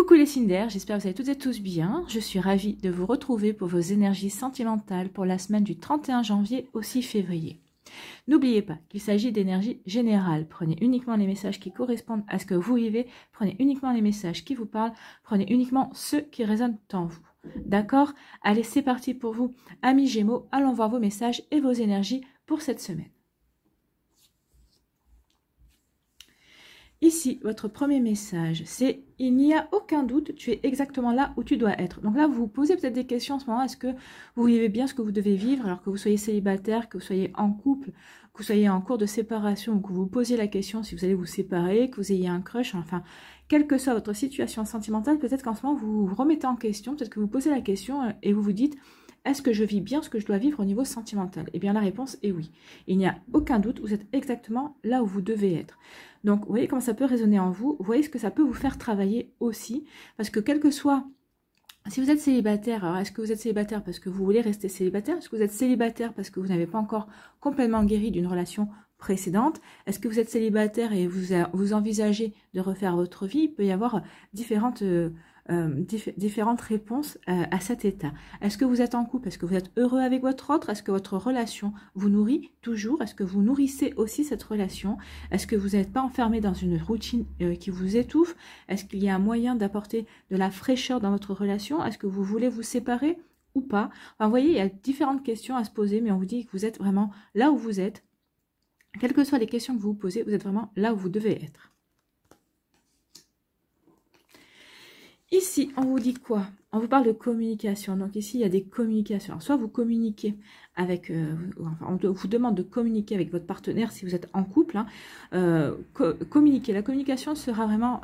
Coucou les signes d'air, j'espère que vous allez toutes et tous bien. Je suis ravie de vous retrouver pour vos énergies sentimentales pour la semaine du 31 janvier au 6 février. N'oubliez pas qu'il s'agit d'énergie générale. Prenez uniquement les messages qui correspondent à ce que vous vivez. Prenez uniquement les messages qui vous parlent. Prenez uniquement ceux qui résonnent en vous. D'accord? Allez, c'est parti pour vous. Amis Gémeaux, allons voir vos messages et vos énergies pour cette semaine. Ici, votre premier message, c'est « Il n'y a aucun doute, tu es exactement là où tu dois être ». Donc là, vous vous posez peut-être des questions en ce moment. Est-ce que vous vivez bien ce que vous devez vivre, alors que vous soyez célibataire, que vous soyez en couple, que vous soyez en cours de séparation, ou que vous vous posiez la question si vous allez vous séparer, que vous ayez un crush, enfin, quelle que soit votre situation sentimentale, peut-être qu'en ce moment, vous vous remettez en question, peut-être que vous posez la question et vous vous dites « Est-ce que je vis bien ce que je dois vivre au niveau sentimental ?» Eh bien, la réponse est oui. Il n'y a aucun doute, vous êtes exactement là où vous devez être. Donc, vous voyez comment ça peut résonner en vous. Vous voyez ce que ça peut vous faire travailler aussi. Parce que quel que soit... Si vous êtes célibataire, alors est-ce que vous êtes célibataire parce que vous voulez rester célibataire? Est-ce que vous êtes célibataire parce que vous n'avez pas encore complètement guéri d'une relation précédente? Est-ce que vous êtes célibataire et vous envisagez de refaire votre vie? Il peut y avoir différentes réponses à cet état. Est-ce que vous êtes en couple? Est-ce que vous êtes heureux avec votre autre? Est-ce que votre relation vous nourrit toujours? Est-ce que vous nourrissez aussi cette relation? Est-ce que vous n'êtes pas enfermé dans une routine qui vous étouffe? Est-ce qu'il y a un moyen d'apporter de la fraîcheur dans votre relation? Est-ce que vous voulez vous séparer ou pas? Enfin, vous voyez, il y a différentes questions à se poser, mais on vous dit que vous êtes vraiment là où vous êtes. Quelles que soient les questions que vous vous posez, vous êtes vraiment là où vous devez être. Ici, on vous dit quoi? On vous parle de communication. Donc ici, il y a des communications. Alors, soit vous communiquez avec... enfin, on vous demande de communiquer avec votre partenaire si vous êtes en couple. Hein, communiquer. La communication sera vraiment...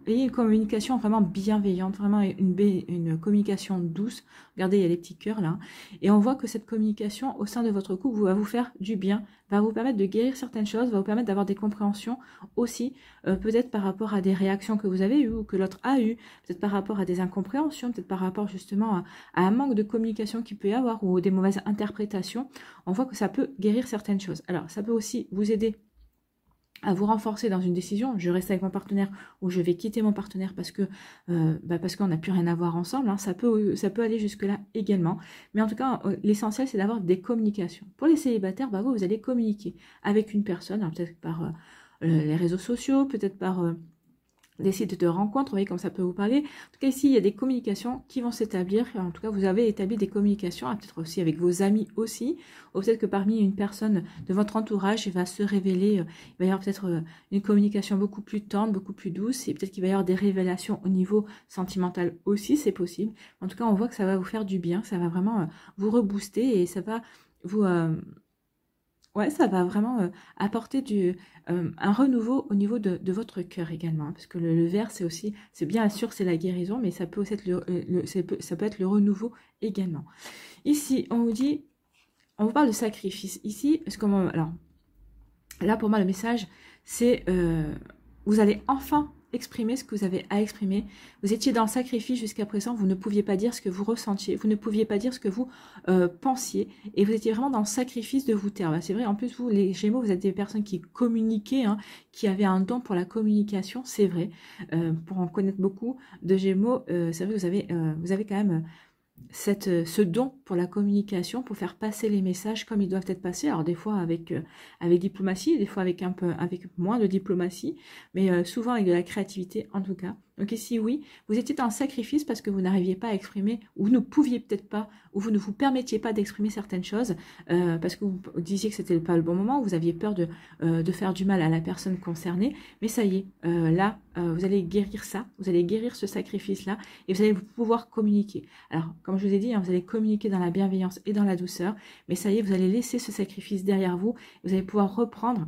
ayez une communication vraiment bienveillante, vraiment une communication douce. Regardez, il y a les petits cœurs là. Et on voit que cette communication au sein de votre couple va vous faire du bien, va vous permettre de guérir certaines choses, va vous permettre d'avoir des compréhensions aussi, peut-être par rapport à des réactions que vous avez eues ou que l'autre a eues, peut-être par rapport à des incompréhensions, peut-être par rapport justement à un manque de communication qu'il peut y avoir ou des mauvaises interprétations. On voit que ça peut guérir certaines choses. Alors, ça peut aussi vous aider à vous renforcer dans une décision, je reste avec mon partenaire ou je vais quitter mon partenaire parce que parce qu'on n'a plus rien à voir ensemble, hein. Ça peut aller jusque-là également. Mais en tout cas, l'essentiel, c'est d'avoir des communications. Pour les célibataires, vous allez communiquer avec une personne, peut-être par les réseaux sociaux, peut-être par... des sites de rencontres, vous voyez comme ça peut vous parler. En tout cas, ici, il y a des communications qui vont s'établir. En tout cas, vous avez établi des communications, peut-être aussi avec vos amis aussi. Ou peut-être que parmi une personne de votre entourage, il va se révéler, il va y avoir peut-être une communication beaucoup plus tendre, beaucoup plus douce. Et peut-être qu'il va y avoir des révélations au niveau sentimental aussi, c'est possible. En tout cas, on voit que ça va vous faire du bien, ça va vraiment vous rebooster et ça va vous... ouais, ça va vraiment apporter un renouveau au niveau de votre cœur également. Hein, parce que le vert, c'est aussi, c'est bien sûr, c'est la guérison, mais ça peut aussi être ça peut être le renouveau également. Ici, on vous dit, on vous parle de sacrifice. Ici, alors, là, pour moi, le message, c'est vous allez enfin exprimer ce que vous avez à exprimer. Vous étiez dans le sacrifice jusqu'à présent, vous ne pouviez pas dire ce que vous ressentiez, vous ne pouviez pas dire ce que vous pensiez, et vous étiez vraiment dans le sacrifice de vous taire. C'est vrai, en plus, vous, les Gémeaux, vous êtes des personnes qui communiquaient, hein, qui avaient un don pour la communication, c'est vrai. Pour en connaître beaucoup de Gémeaux, c'est vrai que vous avez quand même... ce don pour la communication, pour faire passer les messages comme ils doivent être passés, alors des fois avec diplomatie, des fois avec moins de diplomatie, mais souvent avec de la créativité en tout cas. Donc ici, oui, vous étiez en sacrifice parce que vous n'arriviez pas à exprimer, ou vous ne pouviez peut-être pas, ou vous ne vous permettiez pas d'exprimer certaines choses, parce que vous disiez que c'était pas le bon moment, ou vous aviez peur de faire du mal à la personne concernée, mais ça y est, là, vous allez guérir ça, vous allez guérir ce sacrifice-là, et vous allez pouvoir communiquer. Alors, comme je vous ai dit, hein, vous allez communiquer dans la bienveillance et dans la douceur, mais ça y est, vous allez laisser ce sacrifice derrière vous, vous allez pouvoir reprendre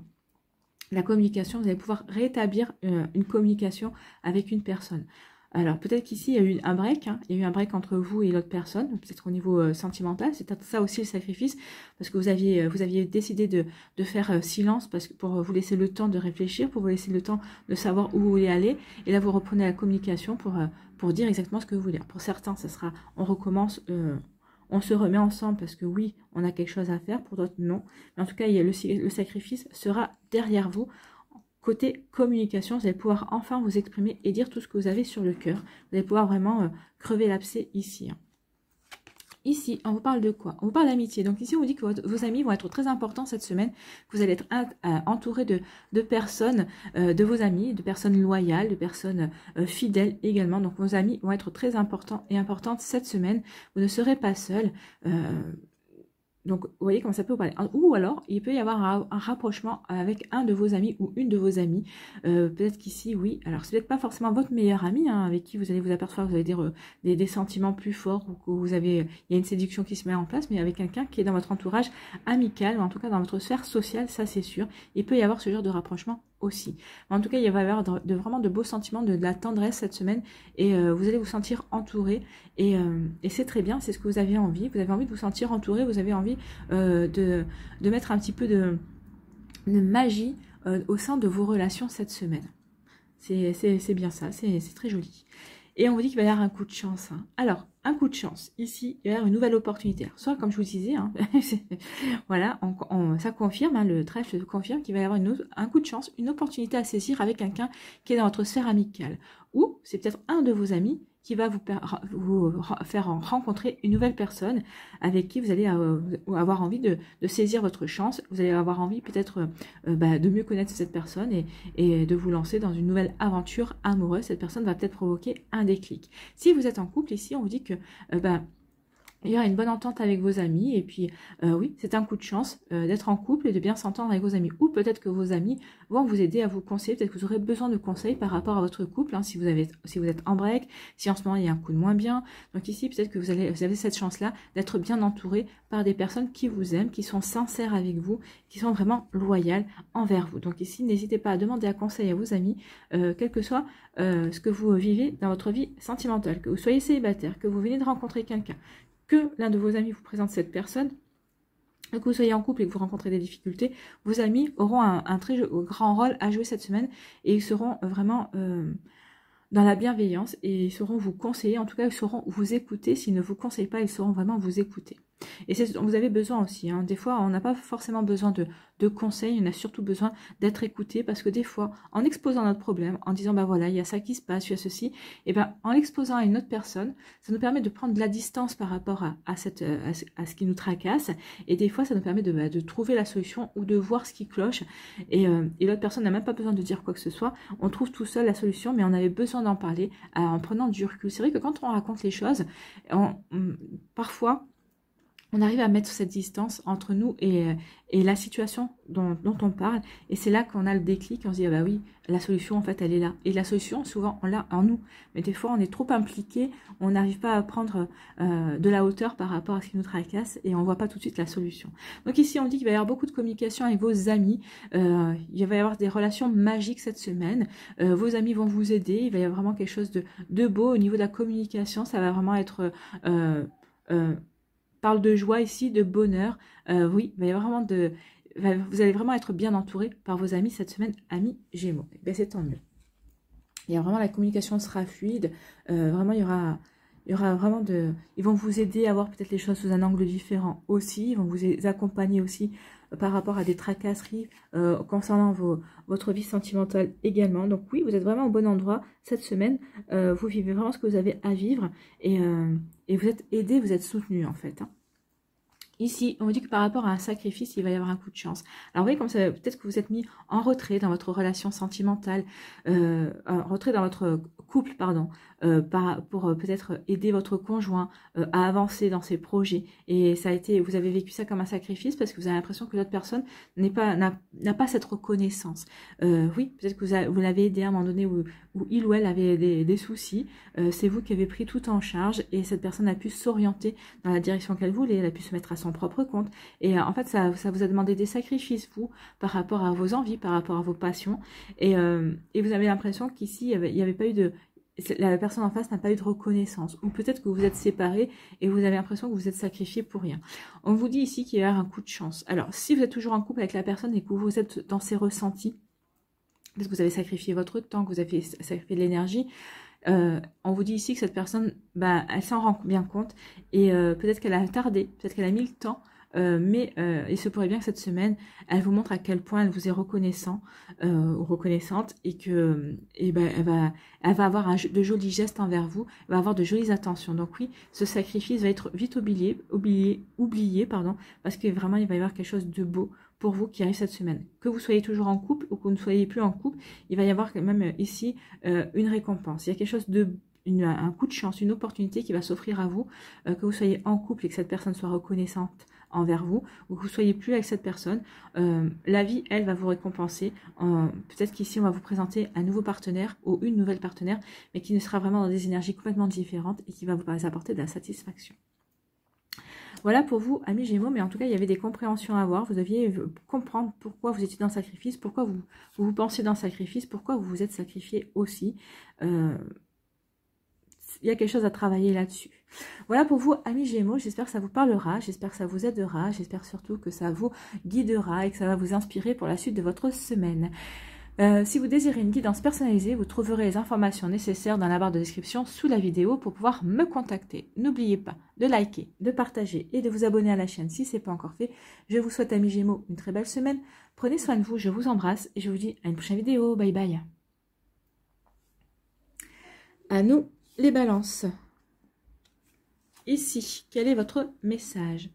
la communication, vous allez pouvoir rétablir une communication avec une personne. Alors, peut-être qu'ici, il y a eu un break, hein, il y a eu un break entre vous et l'autre personne, peut-être au niveau sentimental, c'est ça aussi le sacrifice, parce que vous aviez décidé de faire silence pour vous laisser le temps de réfléchir, pour vous laisser le temps de savoir où vous voulez aller, et là, vous reprenez la communication pour dire exactement ce que vous voulez. Pour certains, ça sera, on recommence... on se remet ensemble parce que oui, on a quelque chose à faire, pour d'autres non. Mais en tout cas, le sacrifice sera derrière vous. côté communication, vous allez pouvoir enfin vous exprimer et dire tout ce que vous avez sur le cœur. Vous allez pouvoir vraiment crever l'abcès ici. Ici, on vous parle de quoi? On vous parle d'amitié. Donc ici, on vous dit que vos amis vont être très importants cette semaine, que vous allez être entouré de personnes, de vos amis, de personnes loyales, de personnes fidèles également. Donc vos amis vont être très importants et importantes cette semaine. Vous ne serez pas seul. Donc, vous voyez comment ça peut vous parler. Ou alors, il peut y avoir un rapprochement avec un de vos amis ou une de vos amies. Peut-être qu'ici, oui. Alors, c'est peut-être pas forcément votre meilleur ami, hein, avec qui vous allez vous apercevoir, vous avez des sentiments plus forts ou que vous avez, il y a une séduction qui se met en place, mais avec quelqu'un qui est dans votre entourage amical, ou en tout cas dans votre sphère sociale, ça c'est sûr. Il peut y avoir ce genre de rapprochement aussi. En tout cas, il va y avoir vraiment de beaux sentiments, de la tendresse cette semaine, et vous allez vous sentir entouré, et c'est très bien, c'est ce que vous avez envie. Vous avez envie de vous sentir entouré, vous avez envie de mettre un petit peu de magie au sein de vos relations cette semaine. C'est bien ça, c'est très joli. Et on vous dit qu'il va y avoir un coup de chance. Hein. Alors, un coup de chance. Ici, il va y avoir une nouvelle opportunité. Alors, soit, comme je vous disais, hein, voilà, ça confirme, hein, le trèfle confirme qu'il va y avoir un coup de chance, une opportunité à saisir avec quelqu'un qui est dans votre sphère amicale. Ou c'est peut-être un de vos amis qui va vous faire rencontrer une nouvelle personne avec qui vous allez avoir envie de saisir votre chance. Vous allez avoir envie peut-être de mieux connaître cette personne et de vous lancer dans une nouvelle aventure amoureuse. Cette personne va peut-être provoquer un déclic. Si vous êtes en couple, ici, on vous dit que il y aura une bonne entente avec vos amis, et puis oui, c'est un coup de chance d'être en couple et de bien s'entendre avec vos amis. Ou peut-être que vos amis vont vous aider à vous conseiller, peut-être que vous aurez besoin de conseils par rapport à votre couple, hein, si vous êtes en break, si en ce moment il y a un coup de moins bien. Donc ici, peut-être que vous avez cette chance-là d'être bien entouré par des personnes qui vous aiment, qui sont sincères avec vous, qui sont vraiment loyales envers vous. Donc ici, n'hésitez pas à demander un conseil à vos amis, quel que soit ce que vous vivez dans votre vie sentimentale, que vous soyez célibataire, que vous venez de rencontrer quelqu'un, que l'un de vos amis vous présente cette personne, que vous soyez en couple et que vous rencontrez des difficultés, vos amis auront un très grand rôle à jouer cette semaine, et ils seront vraiment dans la bienveillance, et ils sauront vous conseiller, en tout cas ils sauront vous écouter. S'ils ne vous conseillent pas, ils sauront vraiment vous écouter. Et c'est ce dont vous avez besoin aussi, hein. Des fois on n'a pas forcément besoin de conseils, on a surtout besoin d'être écouté, parce que des fois, en exposant notre problème, en disant bah voilà, il y a ça qui se passe, il y a ceci, et ben en l'exposant à une autre personne, ça nous permet de prendre de la distance par rapport à ce qui nous tracasse, et des fois ça nous permet de trouver la solution ou de voir ce qui cloche, et l'autre personne n'a même pas besoin de dire quoi que ce soit, on trouve tout seul la solution, mais on avait besoin d'en parler en prenant du recul. C'est vrai que quand on raconte les choses, parfois on arrive à mettre cette distance entre nous et la situation dont on parle, et c'est là qu'on a le déclic, on se dit ah bah oui, la solution en fait elle est là, et la solution souvent on l'a en nous, mais des fois on est trop impliqué, on n'arrive pas à prendre de la hauteur par rapport à ce qui nous tracasse, et on voit pas tout de suite la solution. Donc ici on dit qu'il va y avoir beaucoup de communication avec vos amis, il va y avoir des relations magiques cette semaine, vos amis vont vous aider, il va y avoir vraiment quelque chose de beau au niveau de la communication, ça va vraiment être parle de joie ici, de bonheur. Oui, il va y avoir vraiment vous allez vraiment être bien entouré par vos amis cette semaine, amis Gémeaux. Ben, c'est tant mieux. Il y a vraiment, la communication sera fluide. Vraiment, il y aura vraiment ils vont vous aider à voir peut-être les choses sous un angle différent aussi. Ils vont vous accompagner aussi par rapport à des tracasseries concernant votre vie sentimentale également. Donc oui, vous êtes vraiment au bon endroit cette semaine. Vous vivez vraiment ce que vous avez à vivre, et vous êtes aidé, vous êtes soutenu en fait. Hein. Ici, on vous dit que par rapport à un sacrifice, il va y avoir un coup de chance. Alors, vous voyez, comme ça, peut-être que vous êtes mis en retrait dans votre relation sentimentale, en retrait dans votre couple, pardon, pour peut-être aider votre conjoint à avancer dans ses projets. Et vous avez vécu ça comme un sacrifice parce que vous avez l'impression que l'autre personne n'a pas cette reconnaissance. Oui, peut-être que vous l'avez aidé à un moment donné où il ou elle avait des soucis. C'est vous qui avez pris tout en charge, et cette personne a pu s'orienter dans la direction qu'elle voulait, elle a pu se mettre à son propre compte, et en fait ça vous a demandé des sacrifices, vous, par rapport à vos envies, par rapport à vos passions, et vous avez l'impression qu'ici il n'y avait pas eu la personne en face n'a pas eu de reconnaissance, ou peut-être que vous êtes séparés et vous avez l'impression que vous êtes sacrifiés pour rien. On vous dit ici qu'il y a un coup de chance. Alors si vous êtes toujours en couple avec la personne et que vous êtes dans ses ressentis, parce que vous avez sacrifié votre temps, que vous avez sacrifié de l'énergie, on vous dit ici que cette personne, elle s'en rend bien compte, et peut-être qu'elle a tardé, peut-être qu'elle a mis le temps mais il se pourrait bien que cette semaine, elle vous montre à quel point elle vous est reconnaissant ou reconnaissante et que elle va avoir de jolis gestes envers vous, elle va avoir de jolies attentions. Donc oui, ce sacrifice va être vite oublié, pardon, parce que vraiment il va y avoir quelque chose de beau pour vous qui arrive cette semaine. Que vous soyez toujours en couple ou que vous ne soyez plus en couple, il va y avoir quand même ici une récompense. Il y a quelque chose un coup de chance, une opportunité qui va s'offrir à vous, que vous soyez en couple et que cette personne soit reconnaissante envers vous, ou que vous soyez plus avec cette personne, la vie, elle, va vous récompenser. Peut-être qu'ici, on va vous présenter un nouveau partenaire ou une nouvelle partenaire, mais qui ne sera vraiment dans des énergies complètement différentes et qui va vous apporter de la satisfaction. Voilà pour vous, amis Gémeaux, mais en tout cas, il y avait des compréhensions à avoir. Vous deviez comprendre pourquoi vous étiez dans le sacrifice, pourquoi vous pensiez dans le sacrifice, pourquoi vous vous êtes sacrifié aussi. Il y a quelque chose à travailler là-dessus. Voilà pour vous, amis Gémeaux. J'espère que ça vous parlera, j'espère que ça vous aidera, j'espère surtout que ça vous guidera et que ça va vous inspirer pour la suite de votre semaine. Si vous désirez une guidance personnalisée, vous trouverez les informations nécessaires dans la barre de description sous la vidéo pour pouvoir me contacter. N'oubliez pas de liker, de partager et de vous abonner à la chaîne si ce n'est pas encore fait. Je vous souhaite, amis Gémeaux, une très belle semaine. Prenez soin de vous, je vous embrasse et je vous dis à une prochaine vidéo. Bye bye. À nous les balances. Ici, quel est votre message?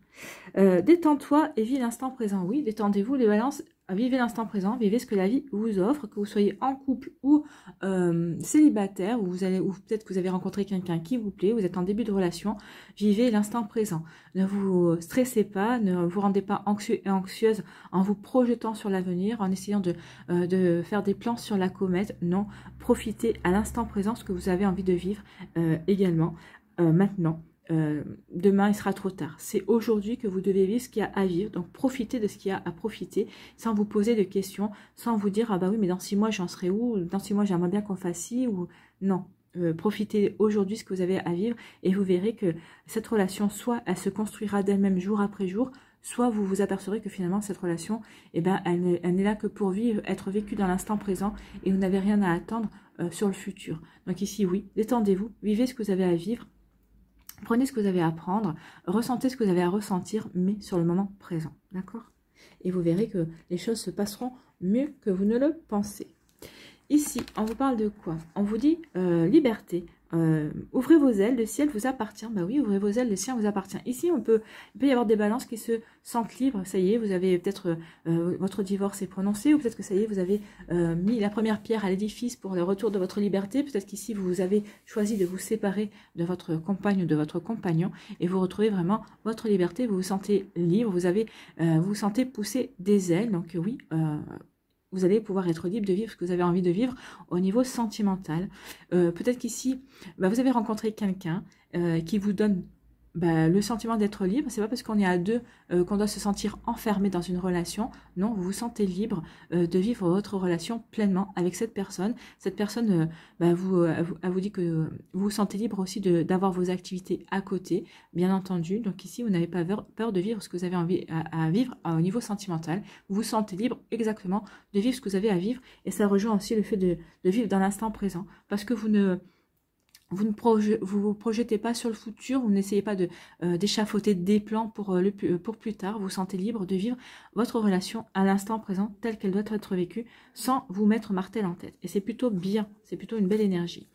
Détends-toi et vis l'instant présent. Oui, détendez-vous les balances. Vivez l'instant présent, vivez ce que la vie vous offre, que vous soyez en couple ou célibataire, ou peut-être que vous avez rencontré quelqu'un qui vous plaît, vous êtes en début de relation, vivez l'instant présent. Ne vous stressez pas, ne vous rendez pas anxieux et anxieuse en vous projetant sur l'avenir, en essayant de faire des plans sur la comète. Non, profitez à l'instant présent ce que vous avez envie de vivre également, maintenant. Demain il sera trop tard, c'est aujourd'hui que vous devez vivre ce qu'il y a à vivre, donc profitez de ce qu'il y a à profiter sans vous poser de questions, sans vous dire ah bah oui mais dans 6 mois j'en serai où, dans 6 mois j'aimerais bien qu'on fasse ci ou non. Profitez aujourd'hui ce que vous avez à vivre et vous verrez que cette relation, soit elle se construira d'elle-même jour après jour, soit vous vous apercevrez que finalement cette relation, eh ben, elle n'est là que pour vivre, être vécue dans l'instant présent et vous n'avez rien à attendre sur le futur. Donc ici oui, détendez-vous, vivez ce que vous avez à vivre. Prenez ce que vous avez à prendre, ressentez ce que vous avez à ressentir, mais sur le moment présent, d'accord? Et vous verrez que les choses se passeront mieux que vous ne le pensez. Ici, on vous parle de quoi? On vous dit liberté. Ouvrez vos ailes, le ciel vous appartient. Bah oui, ouvrez vos ailes, le ciel vous appartient. Ici, il peut y avoir des balances qui se sentent libres. Ça y est, vous avez peut-être votre divorce est prononcé, ou peut-être que ça y est, vous avez mis la première pierre à l'édifice pour le retour de votre liberté. Peut-être qu'ici, vous avez choisi de vous séparer de votre compagne ou de votre compagnon et vous retrouvez vraiment votre liberté. Vous vous sentez libre, vous vous sentez pousser des ailes. Donc oui, vous allez pouvoir être libre de vivre ce que vous avez envie de vivre au niveau sentimental. Peut-être qu'ici, vous avez rencontré quelqu'un qui vous donne le sentiment d'être libre. C'est pas parce qu'on est à deux qu'on doit se sentir enfermé dans une relation. Non, vous vous sentez libre de vivre votre relation pleinement avec cette personne. Cette personne, elle vous dit que vous vous sentez libre aussi d'avoir vos activités à côté, bien entendu. Donc ici, vous n'avez pas peur de vivre ce que vous avez envie à vivre au niveau sentimental. Vous vous sentez libre exactement de vivre ce que vous avez à vivre. Et ça rejoint aussi le fait de vivre dans l'instant présent. Parce que vous ne vous projetez pas sur le futur, vous n'essayez pas d'échafauder des plans pour plus tard. Vous vous sentez libre de vivre votre relation à l'instant présent telle qu'elle doit être vécue sans vous mettre martel en tête. Et c'est plutôt bien, c'est plutôt une belle énergie.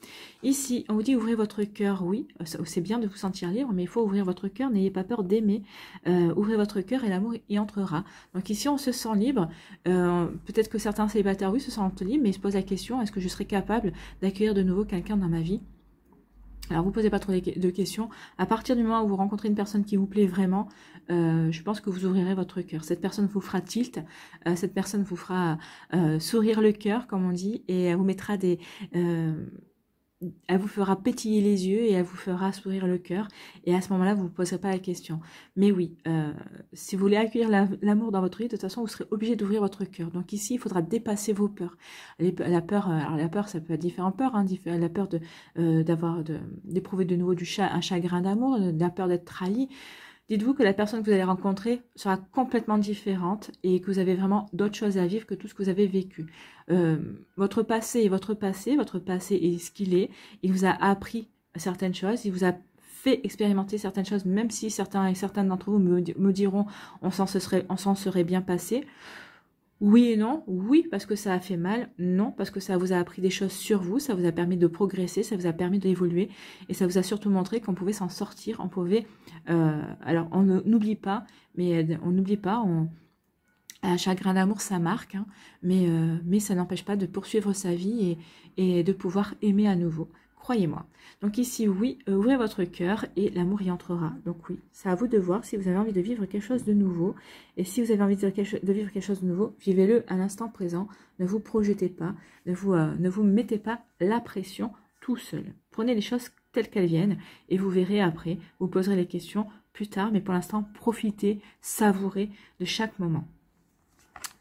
Ici, on vous dit ouvrez votre cœur, oui, c'est bien de vous sentir libre, mais il faut ouvrir votre cœur, n'ayez pas peur d'aimer. Ouvrez votre cœur et l'amour y entrera. Donc ici, on se sent libre. Peut-être que certains célibataires, oui, se sentent libres, mais ils se posent la question, est-ce que je serai capable d'accueillir de nouveau quelqu'un dans ma vie ? Alors, vous ne posez pas trop de questions. À partir du moment où vous rencontrez une personne qui vous plaît vraiment, je pense que vous ouvrirez votre cœur. Cette personne vous fera tilt, cette personne vous fera sourire le cœur, comme on dit, et elle vous mettra elle vous fera pétiller les yeux et elle vous fera sourire le cœur. Et à ce moment-là, vous ne vous poserez pas la question. Mais oui, si vous voulez accueillir l'amour dans votre vie, de toute façon, vous serez obligé d'ouvrir votre cœur. Donc ici, il faudra dépasser vos peurs. La peur, alors la peur, ça peut être différentes peurs. Hein, la peur d'éprouver de nouveau un chagrin d'amour, la peur d'être trahi. Dites-vous que la personne que vous allez rencontrer sera complètement différente et que vous avez vraiment d'autres choses à vivre que tout ce que vous avez vécu. Votre passé est ce qu'il est. Il vous a appris certaines choses, il vous a fait expérimenter certaines choses, même si certains et certaines d'entre vous me diront on s'en serait bien passé. Oui et non. Oui, parce que ça a fait mal. Non, parce que ça vous a appris des choses sur vous, ça vous a permis de progresser, ça vous a permis d'évoluer, et ça vous a surtout montré qu'on pouvait s'en sortir, on pouvait... alors, on n'oublie pas, mais on n'oublie pas, un chagrin d'amour, ça marque, hein, mais ça n'empêche pas de poursuivre sa vie et de pouvoir aimer à nouveau. Croyez-moi. Donc ici, oui, ouvrez votre cœur et l'amour y entrera. Donc oui, c'est à vous de voir si vous avez envie de vivre quelque chose de nouveau. Et si vous avez envie de vivre quelque chose de nouveau, vivez-le à l'instant présent. Ne vous projetez pas, ne vous mettez pas la pression tout seul. Prenez les choses telles qu'elles viennent et vous verrez après. Vous poserez les questions plus tard, mais pour l'instant, profitez, savourez de chaque moment.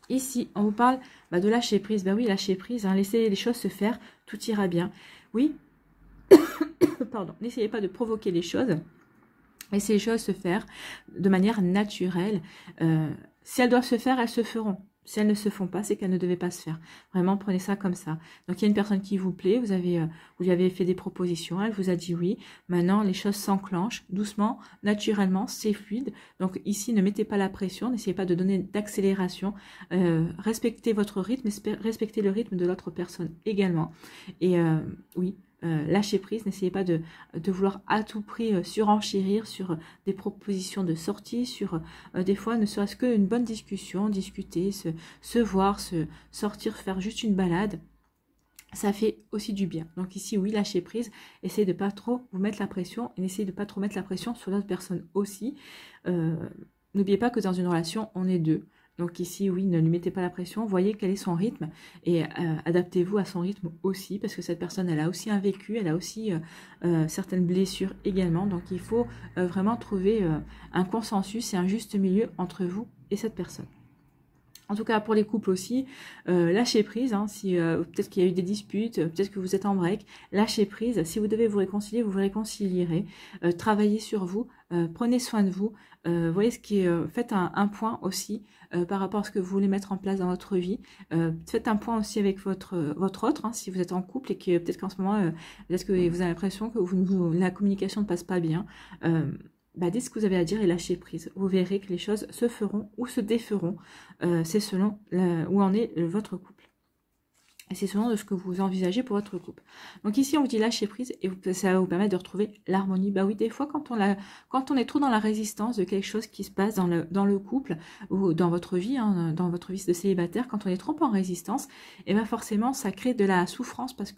Ici, on vous parle de lâcher prise. Ben oui, lâcher prise, hein, laissez les choses se faire, tout ira bien. Oui, pardon, n'essayez pas de provoquer les choses. Laissez les choses se faire de manière naturelle. Si elles doivent se faire, elles se feront. Si elles ne se font pas, c'est qu'elles ne devaient pas se faire. Vraiment, prenez ça comme ça. Donc, il y a une personne qui vous plaît, vous lui avez fait des propositions, elle vous a dit oui. Maintenant, les choses s'enclenchent doucement, naturellement, c'est fluide. Donc, ici, ne mettez pas la pression, n'essayez pas de donner d'accélération. Respectez votre rythme, respectez le rythme de l'autre personne également. Et oui, lâchez prise, n'essayez pas de vouloir à tout prix surenchérir sur des propositions de sortie, sur des fois ne serait-ce qu'une bonne discussion, discuter, se voir, sortir, faire juste une balade, ça fait aussi du bien. Donc ici, oui, lâchez prise, essayez de pas trop vous mettre la pression et essayez de pas trop mettre la pression sur l'autre personne aussi. N'oubliez pas que dans une relation, on est deux. Donc ici, oui, ne lui mettez pas la pression, voyez quel est son rythme et adaptez-vous à son rythme aussi, parce que cette personne, elle a aussi un vécu, elle a aussi certaines blessures également. Donc il faut vraiment trouver un consensus et un juste milieu entre vous et cette personne. En tout cas, pour les couples aussi, lâchez prise. Hein, si peut-être qu'il y a eu des disputes, peut-être que vous êtes en break, lâchez prise. Si vous devez vous réconcilier, vous vous réconcilierez. Travaillez sur vous, prenez soin de vous. Voyez ce qui est. Faites un point aussi par rapport à ce que vous voulez mettre en place dans votre vie. Faites un point aussi avec votre autre, hein, si vous êtes en couple et que peut-être qu'en ce moment, peut-être que vous avez l'impression que la communication ne passe pas bien. Dites ce que vous avez à dire et lâchez prise. Vous verrez que les choses se feront ou se déferont. C'est selon où en est votre couple. Et c'est selon de ce que vous envisagez pour votre couple. Donc ici, on vous dit lâcher prise et ça va vous permettre de retrouver l'harmonie. Bah oui, des fois, quand on est trop dans la résistance de quelque chose qui se passe dans le couple ou dans votre vie, hein, dans votre vie de célibataire, quand on est trop en résistance, et bien forcément, ça crée de la souffrance parce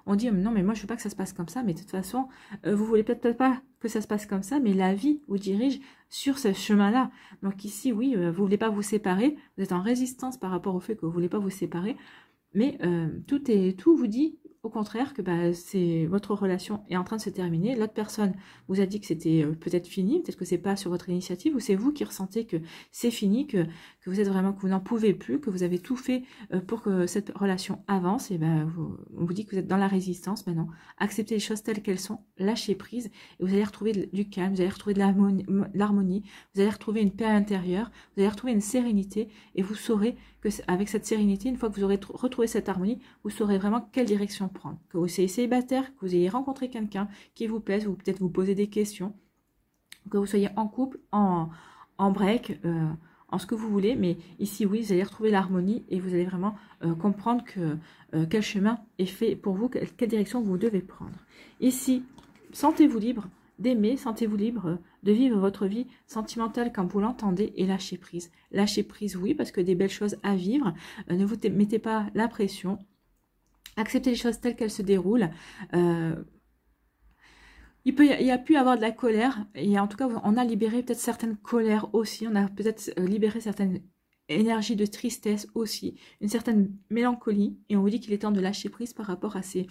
on dit non, mais moi, je veux pas que ça se passe comme ça. Mais de toute façon, vous voulez peut-être pas que ça se passe comme ça, mais la vie vous dirige sur ce chemin-là. Donc ici, oui, vous voulez pas vous séparer, vous êtes en résistance par rapport au fait que vous voulez pas vous séparer. Mais tout vous dit au contraire que votre relation est en train de se terminer. L'autre personne vous a dit que c'était peut-être fini, peut-être que c'est pas sur votre initiative, ou c'est vous qui ressentez que c'est fini, que vous êtes vraiment, que vous n'en pouvez plus, que vous avez tout fait pour que cette relation avance. Et on vous dit que vous êtes dans la résistance maintenant. Acceptez les choses telles qu'elles sont, lâchez prise, et vous allez retrouver du calme, vous allez retrouver de l'harmonie, vous allez retrouver une paix intérieure, vous allez retrouver une sérénité, et vous saurez que avec cette sérénité, une fois que vous aurez retrouvé cette harmonie, vous saurez vraiment quelle direction prendre. Que vous soyez célibataire, que vous ayez rencontré quelqu'un qui vous plaise, ou peut-être vous poser des questions, que vous soyez en couple, en break, en ce que vous voulez, mais ici, oui, vous allez retrouver l'harmonie et vous allez vraiment comprendre quel chemin est fait pour vous, quelle direction vous devez prendre. Ici, sentez-vous libre d'aimer, sentez-vous libre de vivre votre vie sentimentale comme vous l'entendez et lâchez prise. Lâchez prise, oui, parce que des belles choses à vivre. Ne vous mettez pas la pression. Acceptez les choses telles qu'elles se déroulent. Il y a pu avoir de la colère. Et en tout cas, on a libéré peut-être certaines colères aussi. On a peut-être libéré certaines énergies de tristesse aussi. Une certaine mélancolie. Et on vous dit qu'il est temps de lâcher prise par rapport à ces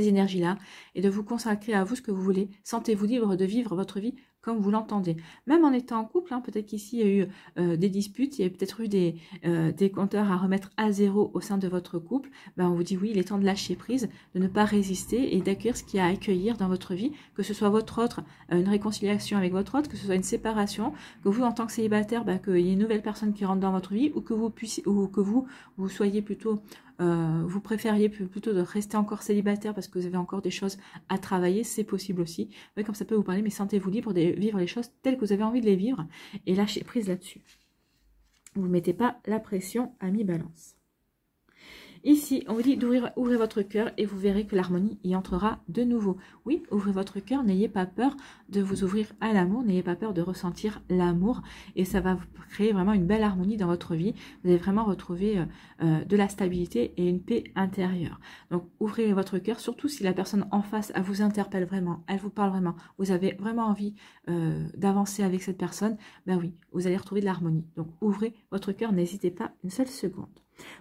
énergies-là et de vous consacrer à vous ce que vous voulez. Sentez-vous libre de vivre votre vie comme vous l'entendez. Même en étant en couple, hein, peut-être qu'ici il y a eu des disputes, il y a peut-être eu des compteurs à remettre à zéro au sein de votre couple. Ben, on vous dit oui, il est temps de lâcher prise, de ne pas résister et d'accueillir ce qu'il y a à accueillir dans votre vie, que ce soit votre autre, une réconciliation avec votre autre, que ce soit une séparation, que vous en tant que célibataire, ben, qu'il y ait une nouvelle personne qui rentre dans votre vie ou que vous puissiez, ou que vous soyez plutôt vous préfériez plutôt de rester encore célibataire parce que vous avez encore des choses à travailler, c'est possible aussi. Oui, comme ça peut vous parler, mais sentez-vous libre de vivre les choses telles que vous avez envie de les vivre et lâchez prise là-dessus. Vous ne mettez pas la pression à mi-balance. Ici, on vous dit d'ouvrir votre cœur et vous verrez que l'harmonie y entrera de nouveau. Oui, ouvrez votre cœur, n'ayez pas peur de vous ouvrir à l'amour, n'ayez pas peur de ressentir l'amour et ça va vous créer vraiment une belle harmonie dans votre vie. Vous allez vraiment retrouver de la stabilité et une paix intérieure. Donc, ouvrez votre cœur, surtout si la personne en face, elle vous interpelle vraiment, elle vous parle vraiment, vous avez vraiment envie d'avancer avec cette personne, ben oui, vous allez retrouver de l'harmonie. Donc, ouvrez votre cœur, n'hésitez pas une seule seconde.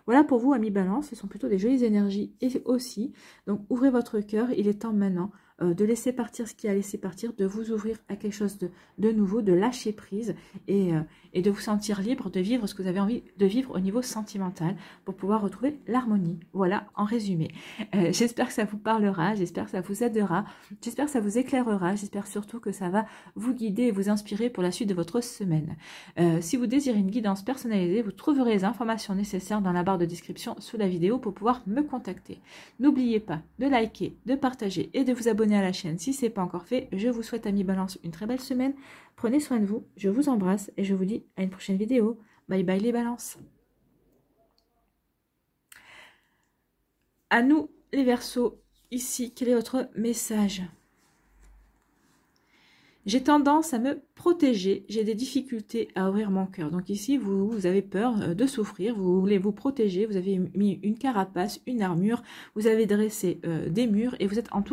Voilà pour vous, amis balance, ce sont plutôt des jolies énergies et aussi, donc ouvrez votre cœur, il est temps maintenant de laisser partir ce qui a laissé partir, de vous ouvrir à quelque chose de nouveau, de lâcher prise et de vous sentir libre de vivre ce que vous avez envie de vivre au niveau sentimental pour pouvoir retrouver l'harmonie. Voilà, en résumé. J'espère que ça vous parlera, j'espère que ça vous aidera, j'espère que ça vous éclairera, j'espère surtout que ça va vous guider et vous inspirer pour la suite de votre semaine. Si vous désirez une guidance personnalisée, vous trouverez les informations nécessaires dans la barre de description sous la vidéo pour pouvoir me contacter. N'oubliez pas de liker, de partager et de vous abonner à la chaîne si ce n'est pas encore fait. Je vous souhaite, amis balance, une très belle semaine. Prenez soin de vous, je vous embrasse et je vous dis à une prochaine vidéo. Bye bye les balances. À nous les Verseaux, ici, quel est votre message? J'ai tendance à me protéger, j'ai des difficultés à ouvrir mon cœur. Donc ici, vous avez peur de souffrir, vous voulez vous protéger, vous avez mis une carapace, une armure, vous avez dressé des murs et vous êtes en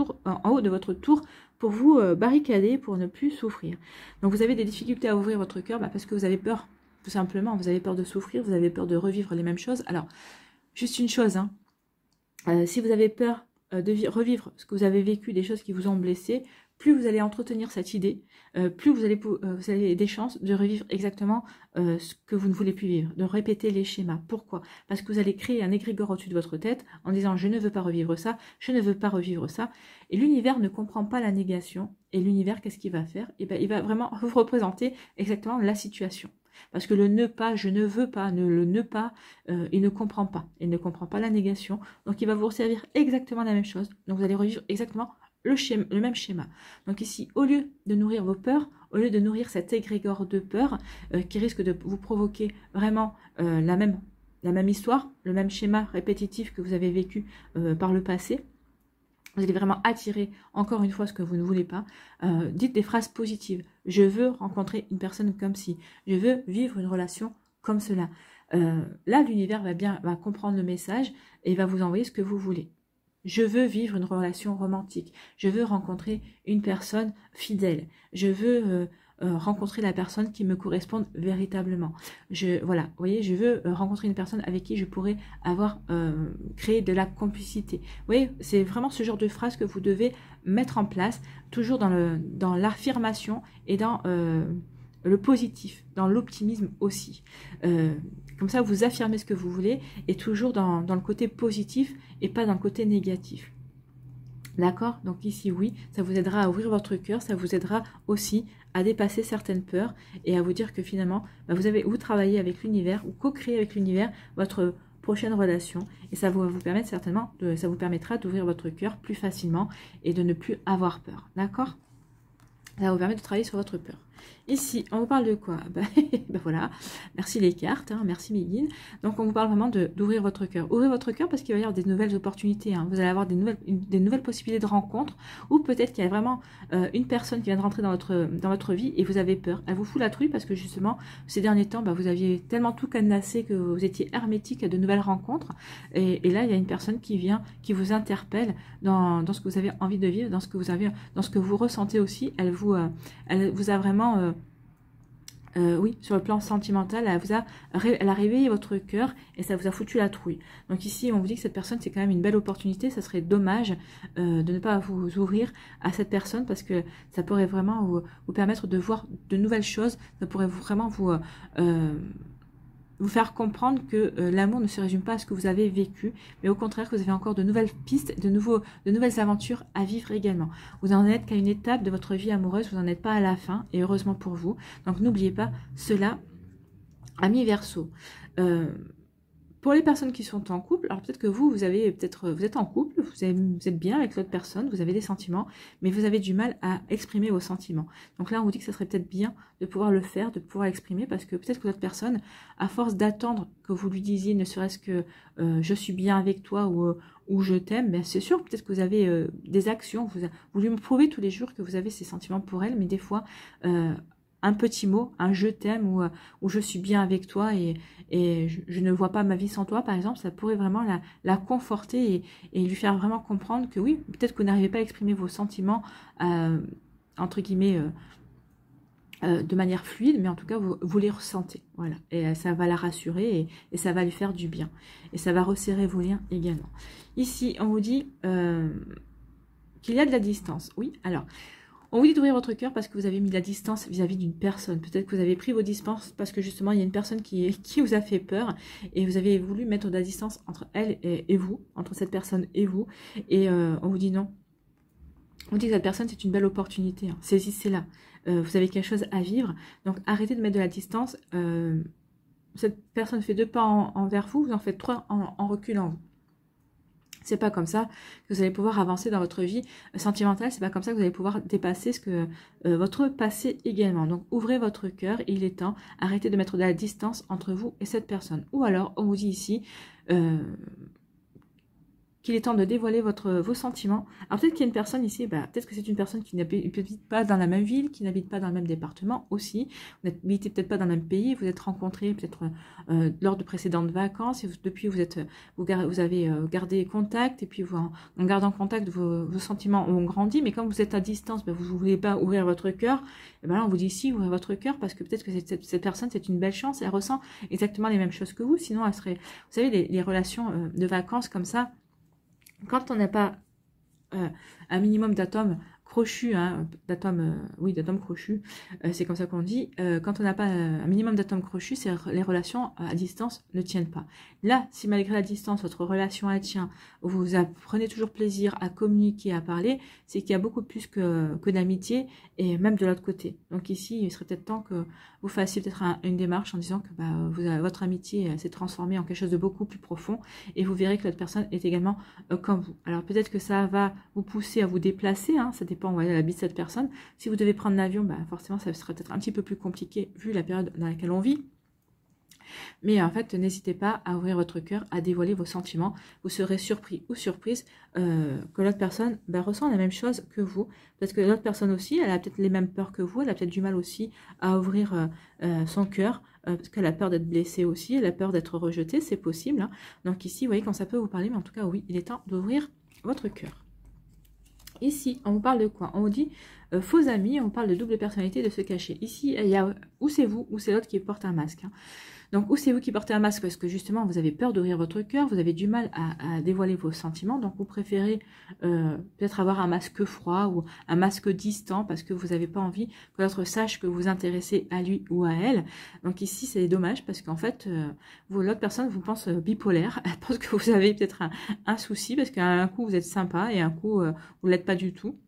haut de votre tour pour vous barricader, pour ne plus souffrir. Donc vous avez des difficultés à ouvrir votre cœur parce que vous avez peur, tout simplement, vous avez peur de souffrir, vous avez peur de revivre les mêmes choses. Alors, juste une chose, hein, si vous avez peur de revivre ce que vous avez vécu, des choses qui vous ont blessé, plus vous allez entretenir cette idée, plus vous avez des chances de revivre exactement ce que vous ne voulez plus vivre, de répéter les schémas. Pourquoi? Parce que vous allez créer un égrégore au-dessus de votre tête en disant « je ne veux pas revivre ça, je ne veux pas revivre ça ». Et l'univers ne comprend pas la négation. Et l'univers, qu'est-ce qu'il va faire? Et ben, il va vraiment vous représenter exactement la situation. Parce que le ne pas, je ne veux pas, le ne pas, il ne comprend pas. Il ne comprend pas la négation. Donc il va vous servir exactement la même chose. Donc vous allez revivre exactement le même schéma. Donc ici, au lieu de nourrir vos peurs, au lieu de nourrir cet égrégore de peur qui risque de vous provoquer vraiment la même histoire, le même schéma répétitif que vous avez vécu par le passé, vous allez vraiment attirer encore une fois ce que vous ne voulez pas. Dites des phrases positives. Je veux rencontrer une personne comme ci. Je veux vivre une relation comme cela. Là, l'univers va comprendre le message et va vous envoyer ce que vous voulez. Je veux vivre une relation romantique. Je veux rencontrer une personne fidèle. Je veux rencontrer la personne qui me corresponde véritablement. Voilà, vous voyez, je veux rencontrer une personne avec qui je pourrais avoir créé de la complicité. Vous voyez, c'est vraiment ce genre de phrase que vous devez mettre en place, toujours dans l'affirmation et dans le positif, dans l'optimisme aussi. Comme ça, vous affirmez ce que vous voulez et toujours dans le côté positif et pas dans le côté négatif. D'accord? Donc ici, oui, ça vous aidera à ouvrir votre cœur, ça vous aidera aussi à dépasser certaines peurs et à vous dire que finalement, vous travaillez avec l'univers ou co-créez avec l'univers votre prochaine relation et ça vous permettre certainement, ça vous permettra d'ouvrir votre cœur plus facilement et de ne plus avoir peur. D'accord? Ça vous permet de travailler sur votre peur. Ici, on vous parle de quoi? Ben voilà, merci les cartes, hein, merci mes guides. Donc, on vous parle vraiment d'ouvrir votre cœur. Ouvrez votre cœur parce qu'il va y avoir des nouvelles opportunités. Hein. Vous allez avoir des nouvelles possibilités de rencontres ou peut-être qu'il y a vraiment une personne qui vient de rentrer dans votre vie et vous avez peur. Elle vous fout la trouille parce que justement, ces derniers temps, vous aviez tellement tout cadenassé que vous étiez hermétique à de nouvelles rencontres. Et là, il y a une personne qui vient, qui vous interpelle dans ce que vous avez envie de vivre, dans ce que vous ressentez aussi. Elle vous a vraiment oui, sur le plan sentimental, elle a réveillé votre cœur et ça vous a foutu la trouille. Donc ici, on vous dit que cette personne, c'est quand même une belle opportunité. Ça serait dommage de ne pas vous ouvrir à cette personne parce que ça pourrait vraiment vous permettre de voir de nouvelles choses. Ça pourrait vraiment vous faire comprendre que l'amour ne se résume pas à ce que vous avez vécu, mais au contraire que vous avez encore de nouvelles pistes, de nouvelles aventures à vivre également. Vous en êtes qu'à une étape de votre vie amoureuse, vous n'en êtes pas à la fin, et heureusement pour vous. Donc n'oubliez pas cela, amis Verseau. Pour les personnes qui sont en couple, alors peut-être que vous êtes en couple, vous êtes bien avec l'autre personne, vous avez des sentiments, mais vous avez du mal à exprimer vos sentiments. Donc là, on vous dit que ça serait peut-être bien de pouvoir le faire, de pouvoir l'exprimer, parce que peut-être que l'autre personne, à force d'attendre que vous lui disiez, ne serait-ce que je suis bien avec toi ou je t'aime, ben c'est sûr, peut-être que vous avez des actions, vous lui prouvez tous les jours que vous avez ces sentiments pour elle, mais des fois, un petit mot, un je t'aime ou je suis bien avec toi et je ne vois pas ma vie sans toi, par exemple, ça pourrait vraiment la conforter et lui faire vraiment comprendre que oui, peut-être que vous n'arrivez pas à exprimer vos sentiments, entre guillemets, de manière fluide, mais en tout cas, vous les ressentez. Voilà. Et ça va la rassurer et ça va lui faire du bien. Et ça va resserrer vos liens également. Ici, on vous dit qu'il y a de la distance. Oui, alors... On vous dit d'ouvrir votre cœur parce que vous avez mis de la distance vis-à-vis d'une personne. Peut-être que vous avez pris vos distances parce que justement, il y a une personne qui vous a fait peur et vous avez voulu mettre de la distance entre elle et vous, entre cette personne et vous. Et on vous dit non. On vous dit que cette personne, c'est une belle opportunité. Hein. Saisissez-la. Vous avez quelque chose à vivre. Donc, arrêtez de mettre de la distance. Cette personne fait 2 pas envers vous, vous en faites 3 en reculant vous. C'est pas comme ça que vous allez pouvoir avancer dans votre vie sentimentale. C'est pas comme ça que vous allez pouvoir dépasser votre passé également. Donc, ouvrez votre cœur. Il est temps. Arrêtez de mettre de la distance entre vous et cette personne. Ou alors, on vous dit ici qu'il est temps de dévoiler vos sentiments. Alors peut-être qu'il y a une personne ici, peut-être que c'est une personne qui n'habite pas dans la même ville, qui n'habite pas dans le même département aussi. Vous n'habitez peut-être pas dans le même pays, vous êtes rencontrés peut-être lors de précédentes vacances, et depuis vous avez gardé contact, et puis en gardant contact, vos sentiments ont grandi, mais quand vous êtes à distance, vous ne voulez pas ouvrir votre cœur, et là on vous dit ici, ouvrez votre cœur, parce que peut-être que cette personne, c'est une belle chance, elle ressent exactement les mêmes choses que vous, sinon elle serait, vous savez, les relations de vacances comme ça, quand on n'a pas un minimum d'atomes crochus, hein, d'atomes crochus, c'est comme ça qu'on dit, quand on n'a pas un minimum d'atomes crochus, les relations à distance ne tiennent pas. Là, si malgré la distance, votre relation elle tient, vous prenez toujours plaisir à communiquer, à parler, c'est qu'il y a beaucoup plus que d'amitié, et même de l'autre côté. Donc ici, il serait peut-être temps que vous fassiez peut-être une démarche en disant que votre amitié s'est transformée en quelque chose de beaucoup plus profond, et vous verrez que l'autre personne est également comme vous. Alors peut-être que ça va vous pousser à vous déplacer, hein, ça dépend de la vie de cette personne. Si vous devez prendre l'avion, forcément ça sera peut-être un petit peu plus compliqué vu la période dans laquelle on vit. Mais en fait, n'hésitez pas à ouvrir votre cœur, à dévoiler vos sentiments. Vous serez surpris ou surprise que l'autre personne ressent la même chose que vous. Parce que l'autre personne aussi, elle a peut-être les mêmes peurs que vous. Elle a peut-être du mal aussi à ouvrir son cœur. Parce qu'elle a peur d'être blessée aussi. Elle a peur d'être rejetée. C'est possible. Hein. Donc ici, vous voyez, quand ça peut vous parler. Mais en tout cas, oui, il est temps d'ouvrir votre cœur. Ici, on vous parle de quoi? On vous dit faux amis, on parle de double personnalité, de se cacher. Ici, il y a ou c'est vous ou c'est l'autre qui porte un masque. Hein. Donc, ou c'est vous qui portez un masque parce que justement, vous avez peur d'ouvrir votre cœur, vous avez du mal à dévoiler vos sentiments. Donc, vous préférez peut-être avoir un masque froid ou un masque distant parce que vous n'avez pas envie que l'autre sache que vous vous intéressez à lui ou à elle. Donc, ici, c'est dommage parce qu'en fait, l'autre personne vous pense bipolaire. Elle pense que vous avez peut-être un souci parce qu'un coup, vous êtes sympa et un coup, vous ne l'êtes pas du tout.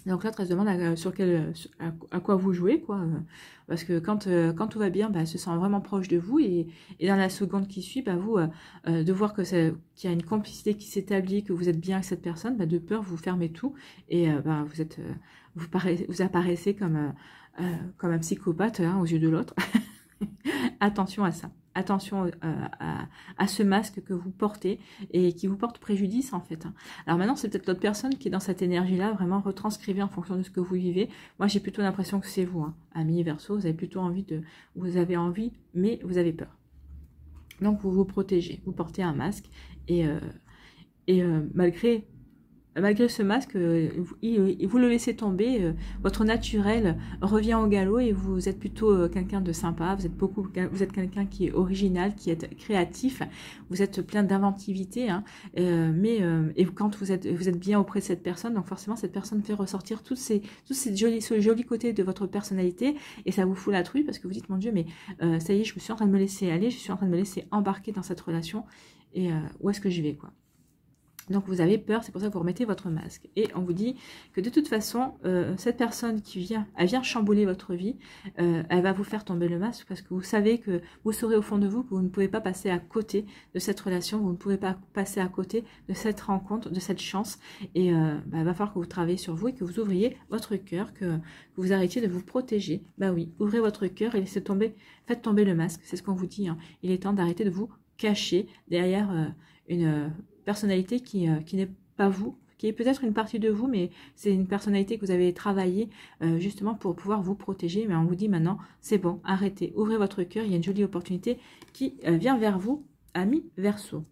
Donc là, elle se demande à quoi vous jouez, quoi. Parce que quand tout va bien, elle se sent vraiment proche de vous. Et dans la seconde qui suit, vous, de voir qu'il y a une complicité qui s'établit, que vous êtes bien avec cette personne, de peur, vous fermez tout. Et vous apparaissez comme un psychopathe hein, aux yeux de l'autre. Attention à ça. Attention à ce masque que vous portez et qui vous porte préjudice en fait. Alors maintenant, c'est peut-être l'autre personne qui est dans cette énergie-là, vraiment retranscrivez en fonction de ce que vous vivez. Moi, j'ai plutôt l'impression que c'est vous, hein. Amis Verseau, vous avez plutôt envie vous avez envie, mais vous avez peur. Donc, vous vous protégez, vous portez un masque et malgré malgré ce masque, vous le laissez tomber, votre naturel revient au galop et vous êtes plutôt quelqu'un de sympa, vous êtes quelqu'un qui est original, qui est créatif, vous êtes plein d'inventivité, hein, et quand vous êtes bien auprès de cette personne, donc forcément cette personne fait ressortir tous ces jolis côtés de votre personnalité et ça vous fout la trouille parce que vous dites mon Dieu mais ça y est, je me suis en train de me laisser aller, je suis en train de me laisser embarquer dans cette relation et où est-ce que je vais quoi. Donc vous avez peur, c'est pour ça que vous remettez votre masque. Et on vous dit que de toute façon, cette personne elle vient chambouler votre vie, elle va vous faire tomber le masque parce que vous savez que vous saurez au fond de vous que vous ne pouvez pas passer à côté de cette relation, vous ne pouvez pas passer à côté de cette rencontre, de cette chance. Et il va falloir que vous travaillez sur vous et que vous ouvriez votre cœur, que vous arrêtiez de vous protéger. Bah oui, ouvrez votre cœur et laissez tomber, faites tomber le masque, c'est ce qu'on vous dit. Hein. Il est temps d'arrêter de vous cacher derrière une personnalité qui n'est pas vous, qui est peut-être une partie de vous, mais c'est une personnalité que vous avez travaillée justement pour pouvoir vous protéger. Mais on vous dit maintenant, c'est bon, arrêtez, ouvrez votre cœur, il y a une jolie opportunité qui vient vers vous, ami Verseau.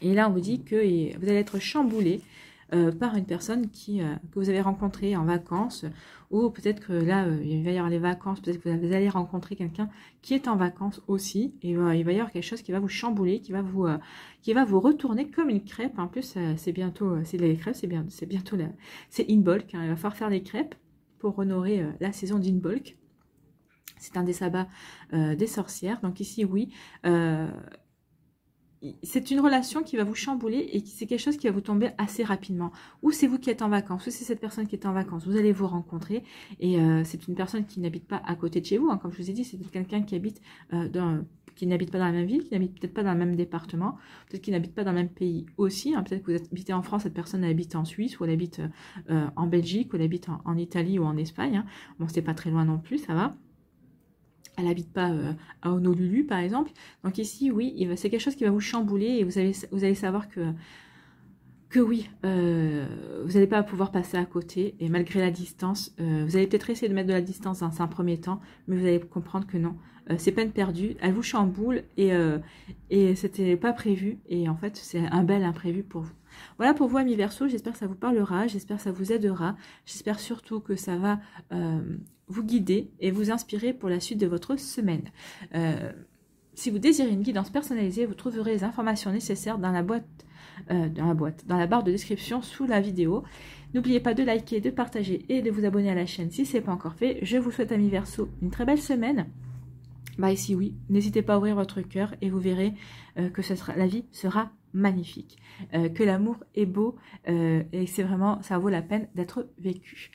Et là, on vous dit que vous allez être chamboulé par une personne que vous avez rencontrée en vacances, ou peut-être que là, il va y avoir les vacances, peut-être que vous allez rencontrer quelqu'un qui est en vacances aussi, et il va y avoir quelque chose qui va vous chambouler, qui va vous retourner comme une crêpe. En plus, c'est bientôt, c'est les crêpes, c'est bientôt là, c'est Imbolc, hein, il va falloir faire des crêpes pour honorer la saison d'Imbolc. C'est un des sabbats des sorcières, donc ici, oui, c'est une relation qui va vous chambouler et c'est quelque chose qui va vous tomber assez rapidement. Ou c'est vous qui êtes en vacances, ou c'est cette personne qui est en vacances. Vous allez vous rencontrer et c'est une personne qui n'habite pas à côté de chez vous. Hein. Comme je vous ai dit, c'est quelqu'un qui habite qui n'habite pas dans la même ville, qui n'habite peut-être pas dans le même département, peut-être qu'il n'habite pas dans le même pays aussi. Hein. Peut-être que vous habitez en France, cette personne habite en Suisse, ou elle habite en Belgique, ou elle habite en Italie ou en Espagne. Hein. Bon, c'est pas très loin non plus, ça va. Elle n'habite pas à Honolulu, par exemple. Donc ici, oui, c'est quelque chose qui va vous chambouler et vous allez savoir que oui, vous n'allez pas pouvoir passer à côté. Et malgré la distance, vous allez peut-être essayer de mettre de la distance dans un premier temps, mais vous allez comprendre que non. C'est peine perdue, elle vous chamboule et c'était pas prévu. Et en fait, c'est un bel imprévu pour vous. Voilà pour vous, amis Verseau, j'espère que ça vous parlera, j'espère que ça vous aidera. J'espère surtout que ça va vous guider et vous inspirer pour la suite de votre semaine. Si vous désirez une guidance personnalisée, vous trouverez les informations nécessaires dans la barre de description sous la vidéo. N'oubliez pas de liker, de partager et de vous abonner à la chaîne si ce n'est pas encore fait. Je vous souhaite, amis Verseau, une très belle semaine. Bah ici oui, n'hésitez pas à ouvrir votre cœur et vous verrez que la vie sera magnifique, que l'amour est beau et c'est vraiment, ça vaut la peine d'être vécu.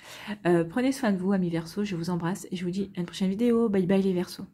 Prenez soin de vous, amis Verseau, je vous embrasse et je vous dis à une prochaine vidéo. Bye bye les Verseaux.